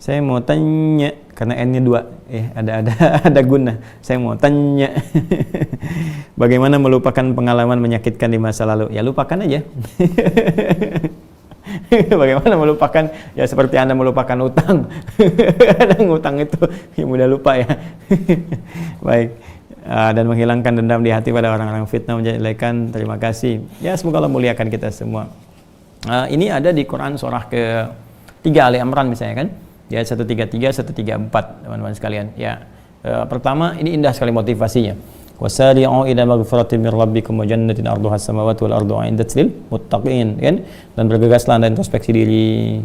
Saya mau tanya karena N-nya 2, ada guna. Saya mau tanya bagaimana melupakan pengalaman menyakitkan di masa lalu? Ya lupakan aja. Bagaimana melupakan? Ya seperti Anda melupakan utang. Kadang utang itu ya mudah lupa ya. Baik. Dan menghilangkan dendam di hati pada orang-orang fitnah menjelekan. Terima kasih. Ya semoga Allah muliakan kita semua. Ini ada di Quran surah ke-3 Ali Imran misalnya kan. Ya 133, 134 teman-teman sekalian. Ya pertama ini indah sekali motivasinya. Wasari'u ila maghfiratin min rabbikum wa jannatin 'arduha as-samawati wal ardu 'indat lil muttaqin, kan? Dan bergegaslah Anda introspeksi diri,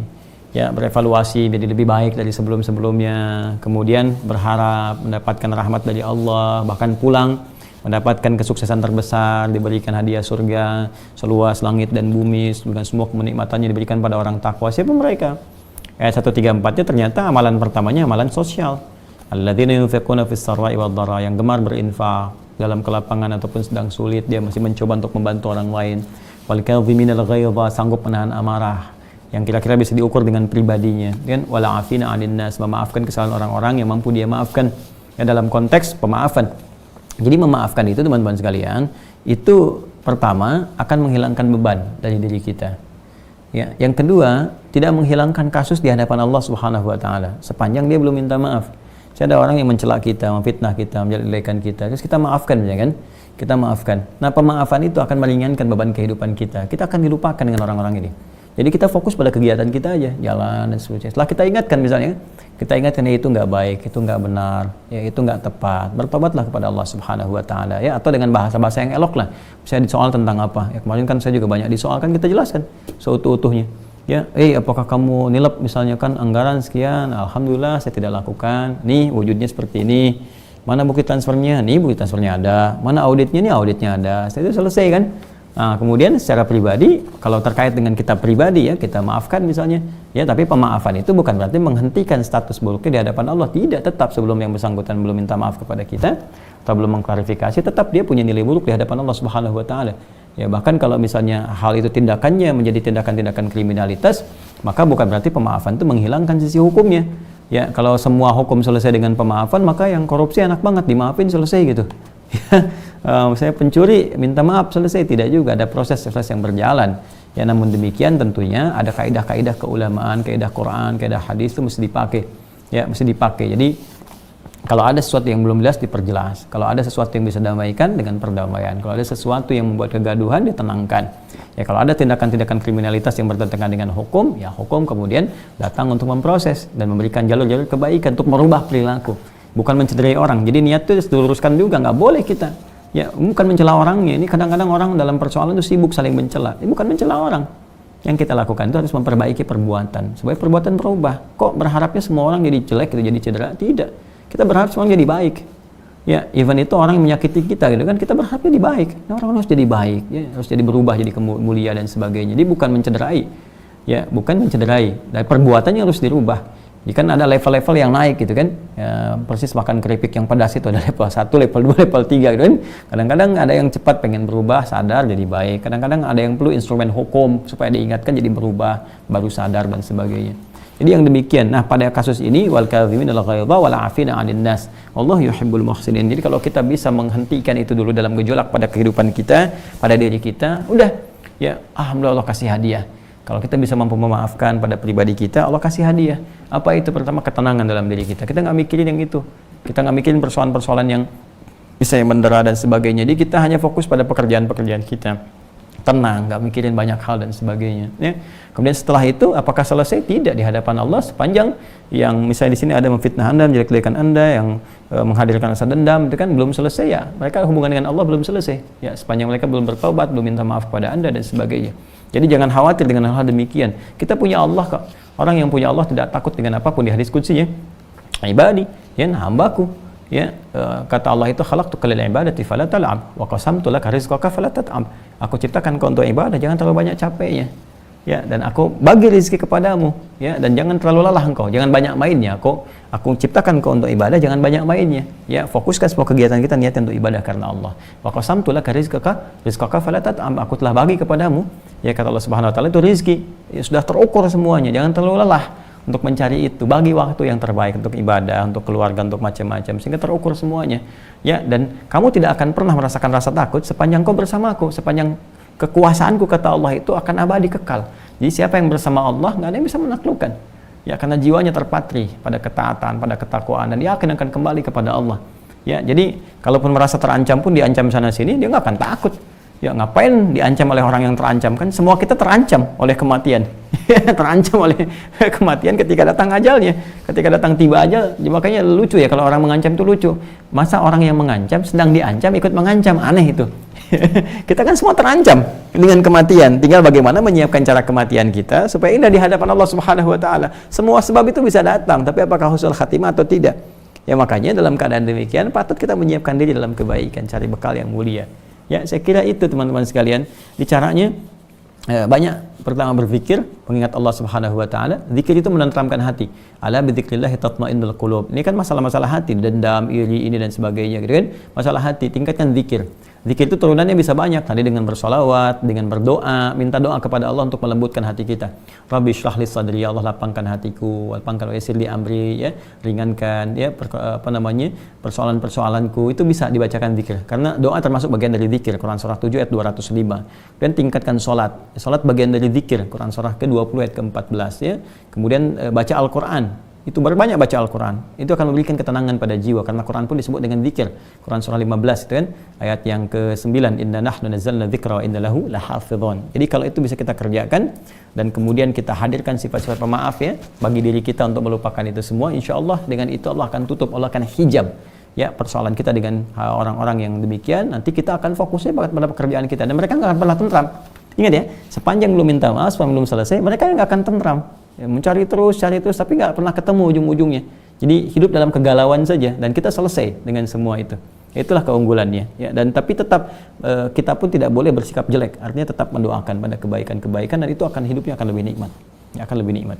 ya berevaluasi jadi lebih baik dari sebelum-sebelumnya, kemudian berharap mendapatkan rahmat dari Allah, bahkan pulang mendapatkan kesuksesan terbesar, diberikan hadiah surga seluas langit dan bumi dengan semua kenikmatannya diberikan pada orang takwa. Siapa mereka? Ayat 134-nya ternyata amalan pertamanya amalan sosial. Alladzina yunfiquna fis sarra'i wad dharra, yang gemar berinfak dalam kelapangan ataupun sedang sulit, dia masih mencoba untuk membantu orang lain. Wal kadhiminal ghaidha, sanggup menahan amarah, yang kira-kira bisa diukur dengan pribadinya, kan? Wal 'afina 'anil nas, memaafkan kesalahan orang-orang yang mampu dia maafkan. Ya, dalam konteks pemaafan. Jadi memaafkan itu teman-teman sekalian, itu pertama akan menghilangkan beban dari diri kita. Ya, yang kedua, tidak menghilangkan kasus di hadapan Allah Subhanahu wa taala sepanjang dia belum minta maaf. Ada orang yang mencela kita, memfitnah kita, menjelekkan kita, terus kita maafkan, ya kan? Kita maafkan. Nah, pemaafan itu akan meringankan beban kehidupan kita. Kita akan dilupakan dengan orang-orang ini. Jadi kita fokus pada kegiatan kita aja, jalan dan sebagainya. Setelah kita ingatkan misalnya, kita ingatkan ya itu nggak baik, itu nggak benar, ya itu nggak tepat. Bertobatlah kepada Allah Subhanahu wa taala, ya, atau dengan bahasa-bahasa yang elok lah. Misalnya disoal tentang apa? Ya kemarin kan saya juga banyak disoal, kan kita jelaskan seutuh-utuhnya. Ya, apakah kamu nilep misalnya kan anggaran sekian, alhamdulillah saya tidak lakukan. Nih wujudnya seperti ini. Mana bukti transfernya? Nih bukti transfernya ada. Mana auditnya? Nih auditnya ada. Itu selesai kan? Nah, kemudian secara pribadi, kalau terkait dengan kita pribadi ya, kita maafkan misalnya. Ya, tapi pemaafan itu bukan berarti menghentikan status buruknya di hadapan Allah. Tidak, tetap sebelum yang bersangkutan belum minta maaf kepada kita atau belum mengklarifikasi, tetap dia punya nilai buruk di hadapan Allah Subhanahu wa taala. Ya, bahkan kalau misalnya hal itu tindakannya menjadi tindakan-tindakan kriminalitas, maka bukan berarti pemaafan itu menghilangkan sisi hukumnya. Ya, kalau semua hukum selesai dengan pemaafan, maka yang korupsi enak banget dimaafin selesai gitu. Saya pencuri minta maaf selesai, tidak juga, ada proses yang berjalan. Ya, namun demikian tentunya ada kaidah-kaidah keulamaan, kaidah Quran, kaidah hadis itu mesti dipakai. Ya, mesti dipakai. Jadi kalau ada sesuatu yang belum jelas diperjelas. Kalau ada sesuatu yang bisa damaikan dengan perdamaian. Kalau ada sesuatu yang membuat kegaduhan ditenangkan. Ya, kalau ada tindakan-tindakan kriminalitas yang bertentangan dengan hukum, ya hukum kemudian datang untuk memproses dan memberikan jalur-jalur kebaikan untuk merubah perilaku. Bukan mencederai orang. Jadi niat itu diluruskan juga, nggak boleh kita. Ya, bukan mencela orangnya. Ini kadang-kadang orang dalam persoalan itu sibuk saling mencela. Ini bukan mencela orang. Yang kita lakukan itu harus memperbaiki perbuatan supaya perbuatan berubah. Kok berharapnya semua orang jadi jelek, gitu, jadi cedera? Tidak. Kita berharap semua jadi baik. Ya, even itu orang yang menyakiti kita gitu kan, kita berharap jadi baik. Nah, orang harus jadi baik, ya, harus jadi berubah, jadi mulia dan sebagainya. Jadi bukan mencederai. Ya, bukan mencederai. Dan perbuatannya harus dirubah. Jadi kan ada level-level yang naik gitu kan. Ya, persis makan keripik yang pedas itu ada level 1, level 2, level 3 gitu kan. Kadang-kadang ada yang cepat pengen berubah, sadar jadi baik. Kadang-kadang ada yang perlu instrumen hukum supaya diingatkan jadi berubah, baru sadar dan sebagainya. Jadi yang demikian. Nah, pada kasus ini wal kadhiminal ghaidha wal 'afina 'anil nas. Allah yuhibbul muhsinin. Jadi kalau kita bisa menghentikan itu dulu dalam gejolak pada kehidupan kita, pada diri kita, udah ya alhamdulillah Allah kasih hadiah. Kalau kita bisa mampu memaafkan pada pribadi kita, Allah kasih hadiah. Apa itu? Pertama, ketenangan dalam diri kita. Kita nggak mikirin yang itu. Kita nggak mikirin persoalan-persoalan yang bisa yang mendera dan sebagainya. Jadi kita hanya fokus pada pekerjaan-pekerjaan kita. Tenang, nggak mikirin banyak hal dan sebagainya. Ya. Kemudian setelah itu, apakah selesai? Tidak, di hadapan Allah sepanjang yang misalnya di sini ada memfitnah Anda, menjelek-jelekan Anda, yang menghadirkan rasa dendam, itu kan belum selesai ya. Mereka hubungan dengan Allah belum selesai. Ya, sepanjang mereka belum bertobat, belum minta maaf kepada Anda dan sebagainya. Jadi jangan khawatir dengan hal-hal demikian. Kita punya Allah kok. Orang yang punya Allah tidak takut dengan apapun. Di hadis qudsi ya. Ibadi, ya hambaku. Ya, kata Allah itu khalaqtuka lil ibadati fala tal'ab wa qasamtu laka rizqaka fala tat'ab. Aku ciptakan kau untuk ibadah, jangan terlalu banyak capeknya. Ya, dan aku bagi rezeki kepadamu, ya, dan jangan terlalu lelah engkau, jangan banyak mainnya. Aku ciptakan kau untuk ibadah, jangan banyak mainnya. Ya, fokuskan semua kegiatan kita niatnya untuk ibadah karena Allah. Wa qasamtu laka rizqaka fala tat'ab. Aku telah bagi kepadamu, ya kata Allah Subhanahu wa taala itu rezeki, ya, sudah terukur semuanya, jangan terlalu lelah untuk mencari itu, bagi waktu yang terbaik untuk ibadah, untuk keluarga, untuk macam-macam, sehingga terukur semuanya. Ya, dan kamu tidak akan pernah merasakan rasa takut sepanjang kau bersamaku, sepanjang kekuasaanku, kata Allah, itu akan abadi kekal. Jadi siapa yang bersama Allah, nggak ada yang bisa menaklukkan. Ya, karena jiwanya terpatri pada ketaatan, pada ketakwaan, dan dia akan kembali kepada Allah. Ya, jadi kalaupun merasa terancam pun, diancam sana sini, dia nggak akan takut. Ya, ngapain diancam oleh orang yang terancam? Kan semua kita terancam oleh kematian. Terancam oleh kematian ketika datang ajalnya, ketika datang tiba ajal. Makanya lucu ya, kalau orang mengancam itu lucu. Masa orang yang mengancam sedang diancam ikut mengancam, aneh itu. Kita kan semua terancam dengan kematian, tinggal bagaimana menyiapkan cara kematian kita supaya indah di hadapan Allah Subhanahu wa taala. Semua sebab itu bisa datang, tapi apakah husnul khatimah atau tidak? Ya, makanya dalam keadaan demikian patut kita menyiapkan diri dalam kebaikan, cari bekal yang mulia. Ya, saya kira itu teman-teman sekalian. Bicaranya banyak. Pertama berzikir, mengingat Allah Subhanahu wa taala. Zikir itu menenteramkan hati. Ala bidzikrillah tatmainnul qulub. Ini kan masalah-masalah hati, dendam, iri, ini dan sebagainya gitu kan. Masalah hati, tingkatkan zikir. Zikir itu turunannya bisa banyak. Tadi dengan bersolawat, dengan berdoa, minta doa kepada Allah untuk melembutkan hati kita. Rabbi shrah li sadri, ya Allah lapangkan hatiku, lapangkan wa yassir li amri, ya, ringankan ya persoalan-persoalanku. Itu bisa dibacakan zikir. Karena doa termasuk bagian dari zikir. Quran surah 7 ayat 205. Dan tingkatkan salat. Salat bagian dari zikir. Quran surah ke-20 ayat ke-14 ya. Kemudian baca Al-Qur'an. Itu berbanyak baca Al-Quran, itu akan memberikan ketenangan pada jiwa, karena Quran pun disebut dengan zikir. Quran surah 15 itu kan ayat yang ke-9, inna nahnu nazzalna dzikra wa inna lahu lahafidhun. Jadi kalau itu bisa kita kerjakan dan kemudian kita hadirkan sifat-sifat pemaaf ya bagi diri kita untuk melupakan itu semua, insya Allah dengan itu Allah akan tutup, Allah akan hijab ya persoalan kita dengan orang-orang yang demikian. Nanti kita akan fokusnya pada pekerjaan kita dan mereka nggak akan pernah tentram. Ingat ya, sepanjang belum minta maaf, sepanjang belum selesai, mereka nggak akan tentram. Ya, mencari terus, cari terus, tapi nggak pernah ketemu ujung-ujungnya. Jadi hidup dalam kegalauan saja dan kita selesai dengan semua itu. Itulah keunggulannya. Ya, dan tapi tetap kita pun tidak boleh bersikap jelek. Artinya tetap mendoakan pada kebaikan-kebaikan dan itu akan hidupnya akan lebih nikmat. Ya, akan lebih nikmat.